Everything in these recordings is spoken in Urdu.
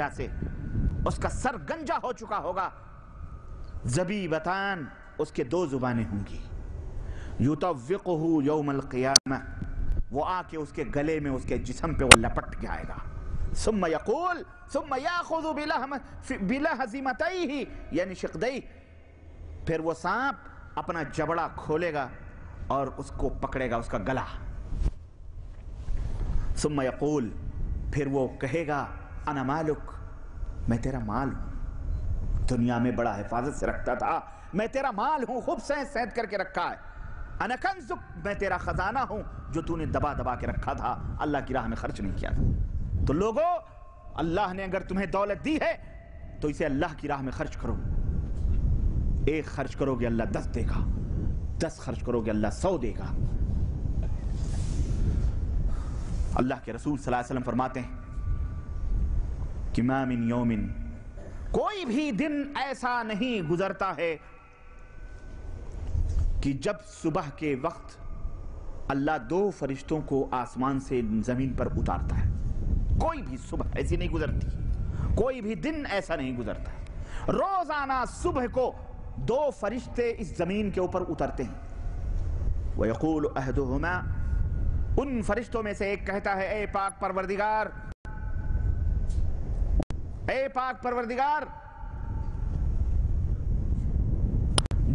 سے اس کا سر گنجا ہو چکا ہوگا، زبیبتان اس کے 2 زبانیں ہوں گی، یطوقہ یوم القیامہ وہ آ کے اس کے گلے میں اس کے جسم پہ وہ لپٹ کے آئے گا، ثم یقول ثم یاخذ بلہزمتیہ یعنی شقدیہ، پھر وہ سانپ اپنا جبڑا کھولے گا اور اس کو پکڑے گا، اس کا گلا، ثم یقول پھر وہ کہے گا انا مالک، میں تیرا مال ہوں، دنیا میں بڑا حفاظت سے رکھتا تھا، میں تیرا مال ہوں، خوب سینت کر کے رکھا ہے، انا کنزک، میں تیرا خزانہ ہوں جو تو نے دبا دبا کے رکھا تھا، اللہ کی راہ میں خرچ نہیں کیا تھا۔ تو لوگوں، اللہ نے اگر تمہیں دولت دی ہے تو اسے اللہ کی راہ میں خرچ کرو، 1 خرچ کرو گے اللہ 10 دے گا، 10 خرچ کرو گے اللہ 100 دے گا۔ اللہ کے رسول صلی اللہ علیہ وسلم فرماتے ہیں کہ ما من یوم، کوئی بھی دن ایسا نہیں گزرتا ہے کہ جب صبح کے وقت اللہ 2 فرشتوں کو آسمان سے زمین پر اتارتا ہے، کوئی بھی صبح ایسی نہیں گزرتی، کوئی بھی دن ایسا نہیں گزرتا ہے، روزانہ صبح کو 2 فرشتے اس زمین کے اوپر اترتے ہیں، وَيَقُولُ أَحَدُهُمَا، ان فرشتوں میں سے ایک کہتا ہے اے پاک پروردگار، اے پاک پروردگار،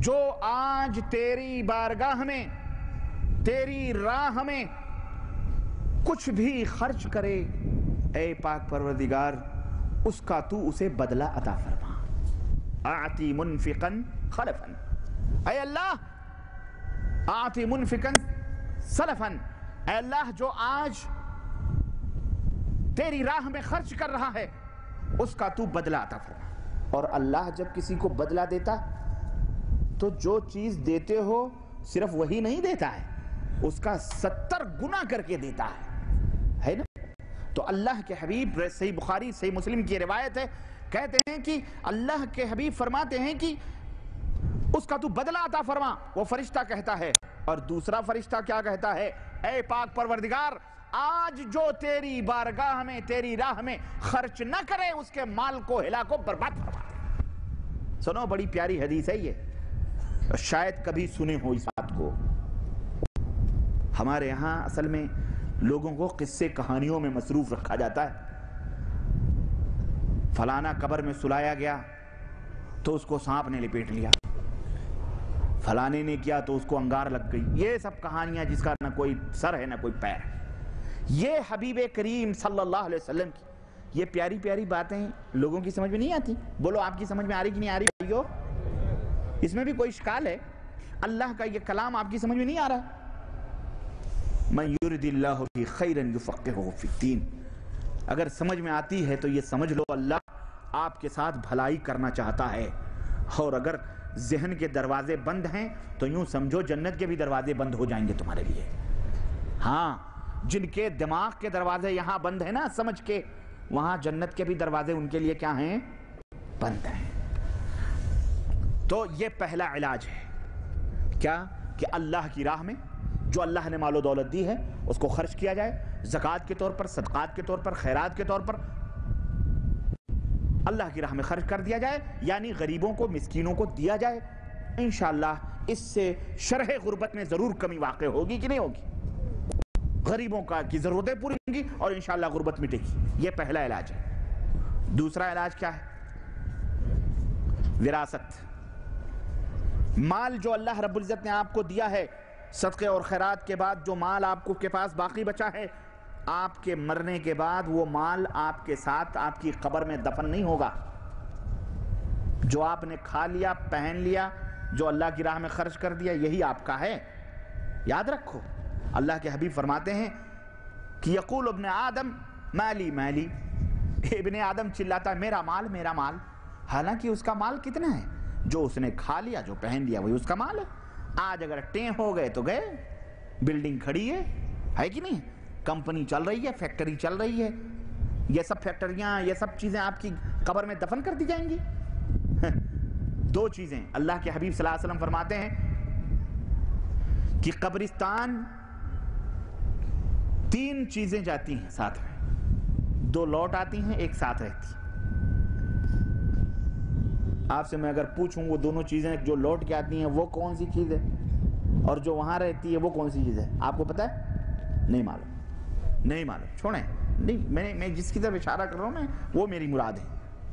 جو آج تیری بارگاہ میں، تیری راہ میں کچھ بھی خرچ کرے، اے پاک پروردگار اس کا تو اسے بدلہ عطا فرما، اعطی منفقا خلفا، اے اللہ اعطی منفقا سلفا، اے اللہ جو آج تیری راہ میں خرچ کر رہا ہے اس کا تو بدلہ عطا فرما۔ اور اللہ جب کسی کو بدلہ دیتا تو جو چیز دیتے ہو صرف وہی نہیں دیتا ہے، اس کا 70 گنا کر کے دیتا ہے نا؟ تو اللہ کے حبیب، صحیح بخاری صحیح مسلم کی روایت ہے، کہتے ہیں کہ اللہ کے حبیب فرماتے ہیں کہ اس کا تو بدلہ عطا فرما، وہ فرشتہ کہتا ہے، اور دوسرا فرشتہ کیا کہتا ہے، اے پاک پروردگار آج جو تیری بارگاہ میں، تیری راہ میں خرچ نہ کرے اس کے مال کو، ہلاک کو برباد فرما دے۔ سنو، بڑی پیاری حدیث ہے یہ، شاید کبھی سنے ہو اس بات کو۔ ہمارے ہاں اصل میں لوگوں کو قصے کہانیوں میں مصروف رکھا جاتا ہے، فلانا قبر میں سلایا گیا تو اس کو سانپ نے لپیٹ لیا، فلانے نے کیا تو اس کو انگار لگ گئی، یہ سب کہانیاں جس کا نہ کوئی سر ہے نہ کوئی پیر ہے۔ یہ حبیب کریم صلی اللہ علیہ وسلم کی یہ پیاری پیاری باتیں لوگوں کی سمجھ میں نہیں آتی۔ بولو آپ کی سمجھ میں آ رہی کہ نہیں آ رہی بھائیو؟ اس میں بھی کوئی اشکال ہے؟ اللہ کا یہ کلام آپ کی سمجھ میں نہیں آ رہا؟ من یرد اللہ فی خیرا یفقہہ فی الدین، اگر سمجھ میں آتی ہے تو یہ سمجھ لو اللہ آپ کے ساتھ بھلائی کرنا چاہتا ہے، اور اگر ذہن کے دروازے بند ہیں تو یوں سمجھو جنت کے بھی دروازے بند ہو جائیں گے تمہارے لیے۔ ہاں، جن کے دماغ کے دروازے یہاں بند ہیں نا سمجھ کے، وہاں جنت کے بھی دروازے ان کے لیے کیا ہیں؟ بند ہیں۔ تو یہ پہلا علاج ہے، کیا؟ کہ اللہ کی راہ میں جو اللہ نے مال و دولت دی ہے اس کو خرچ کیا جائے، زکوٰۃ کے طور پر، صدقات کے طور پر، خیرات کے طور پر اللہ کی راہ میں خرچ کر دیا جائے، یعنی غریبوں کو، مسکینوں کو دیا جائے۔ انشاءاللہ اس سے شرح غربت میں ضرور کمی واقع ہوگی کہ نہیں ہوگی؟ غریبوں کی ضرورتیں پوری ہوں گی اور انشاءاللہ غربت مٹے گی۔ یہ پہلا علاج ہے۔ دوسرا علاج کیا ہے؟ وراثت، مال جو اللہ رب العزت نے آپ کو دیا ہے، صدقے اور خیرات کے بعد جو مال آپ کو کے پاس باقی بچا ہے، آپ کے مرنے کے بعد وہ مال آپ کے ساتھ آپ کی قبر میں دفن نہیں ہوگا۔ جو آپ نے کھا لیا، پہن لیا، جو اللہ کی راہ میں خرچ کر دیا، یہی آپ کا ہے، یاد رکھو۔ اللہ کے حبیب فرماتے ہیں کہ یقول ابن آدم مالی مالی، ابن آدم چلاتا ہے میرا مال میرا مال، حالانکہ اس کا مال کتنا ہے؟ جو اس نے کھا لیا، جو پہن لیا، وہی اس کا مال ہے۔ آج اگر ٹیں ہو گئے تو گئے، بلڈنگ کھڑی ہے کہ نہیں؟ کمپنی چل رہی ہے، فیکٹری چل رہی ہے، یہ سب فیکٹریاں، یہ سب چیزیں آپ کی قبر میں دفن کر دی جائیں گی۔ 2 چیزیں اللہ کے حبیب صلی اللہ علیہ وسلم فرماتے ہیں کہ قبرستان 3 چیزیں جاتی ہیں ساتھ میں، 2 لوٹ آتی ہیں، ایک ساتھ رہتی ہے۔ آپ سے میں اگر پوچھوں وہ دونوں چیزیں جو لوٹ کے آتی ہیں وہ کون سی چیز ہے اور جو وہاں رہتی ہے وہ کون سی چیز ہے؟ آپ کو پتہ ہے؟ نہیں معلوم، چھوڑیں، نہیں، میں جس کی طرف اشارہ کر رہا ہوں میں وہ میری مراد ہے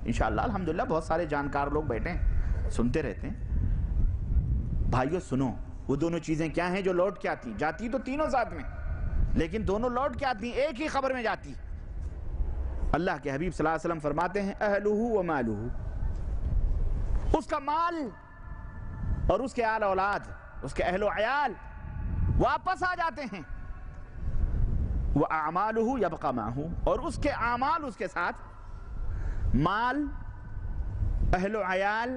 انشاءاللہ۔ الحمدللہ بہت سارے جانکار لوگ بیٹھے ہیں، سنتے رہتے ہیں۔ بھائیو سنو، وہ دونوں چیزیں کیا ہیں جو لوٹ کے آتی ہیں؟ جاتی تو تینوں ساتھ میں، لیکن دونوں لوٹ کے آتی ہیں، ایک ہی خبر میں جاتی۔ اللہ کے حبیب صلی اللہ علیہ وسلم فرماتے ہیں اہلہ و مالہ، اس کا مال اور اس کے آل اولاد، اس کے اہل و عیال واپس آ جاتے ہیں۔ وَأَعْمَالُهُ يَبْقَى مَعَهُ، اور اس کے اعمال اس کے ساتھ، مال، اہل و عیال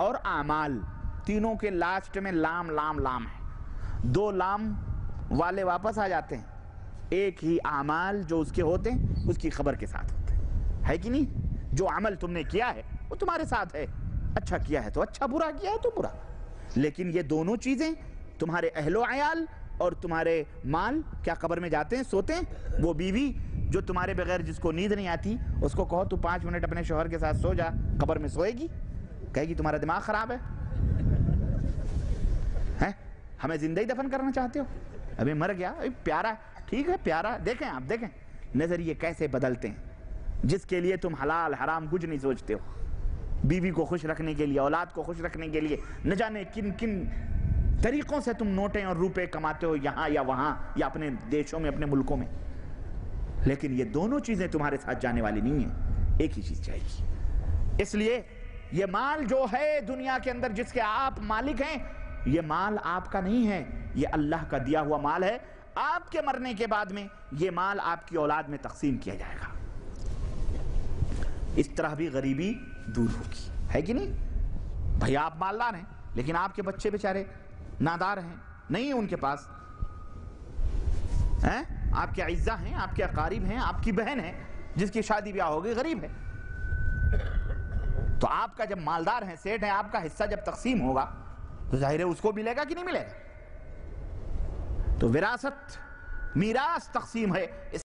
اور اعمال تینوں کے لاسٹ میں لام لام لام ہے، دو لام والے واپس آ جاتے ہیں، ایک ہی اعمال جو اس کے ہوتے ہیں اس کی خبر کے ساتھ ہوتے ہیں، ہے کہ نہیں؟ جو عمل تم نے کیا ہے وہ تمہارے ساتھ ہے، اچھا کیا ہے تو اچھا، برا کیا ہے تو برا، لیکن یہ دونوں چیزیں تمہارے اہل و عیال اور تمہارے مال کیا قبر میں جاتے ہیں، سوتے ہیں۔ وہ بیوی جو تمہارے بغیر جس کو نیند نہیں آتی، اس کو کہو تو 5 منٹ اپنے شوہر کے ساتھ سو جا، قبر میں سوئے گی؟ کہے گی تمہارا دماغ خراب ہے، ہمیں زندہ ہی دفن کرنا چاہتے ہو؟ ابھی مر گیا، پیارا، ٹھیک ہے پیارا، دیکھیں آپ دیکھیں نظریے کیسے بدلتے ہیں۔ جس کے لیے تم حلال حرام کچھ نہیں سوچتے ہو، بیوی کو خوش رکھنے کے لیے، اولاد کو خوش رکھنے کے لیے نہ جانے کن کن طریقوں سے تم نوٹیں اور روپے کماتے ہو، یہاں یا وہاں یا اپنے دیشوں میں، اپنے ملکوں میں، لیکن یہ دونوں چیزیں تمہارے ساتھ جانے والی نہیں ہیں، ایک ہی چیز جائے گی۔ اس لیے یہ مال جو ہے دنیا کے اندر جس کے آپ مالک ہیں، یہ مال آپ کا نہیں ہے، یہ اللہ کا دیا ہوا مال ہے۔ آپ کے مرنے کے بعد میں یہ مال آپ کی اولاد میں تقسیم کیا جائے گا، اس طرح بھی غریبی دور ہوگی، ہے کہ نہیں؟ بھئی آپ مالدار ہیں لیکن آپ کے بچے بیچارے نادار ہیں، نہیں ان کے پاس، آپ کے اعزہ ہیں، آپ کے اقارب ہیں، آپ کی بہن ہے جس کی شادی بیاہ ہوگی، غریب ہے، تو آپ کا جب مالدار ہیں، سیٹ ہیں، آپ کا حصہ جب تقسیم ہوگا تو ظاہر ہے اس کو ملے گا کہ نہیں ملے گا؟ تو وراثت، میراث تقسیم ہے، اس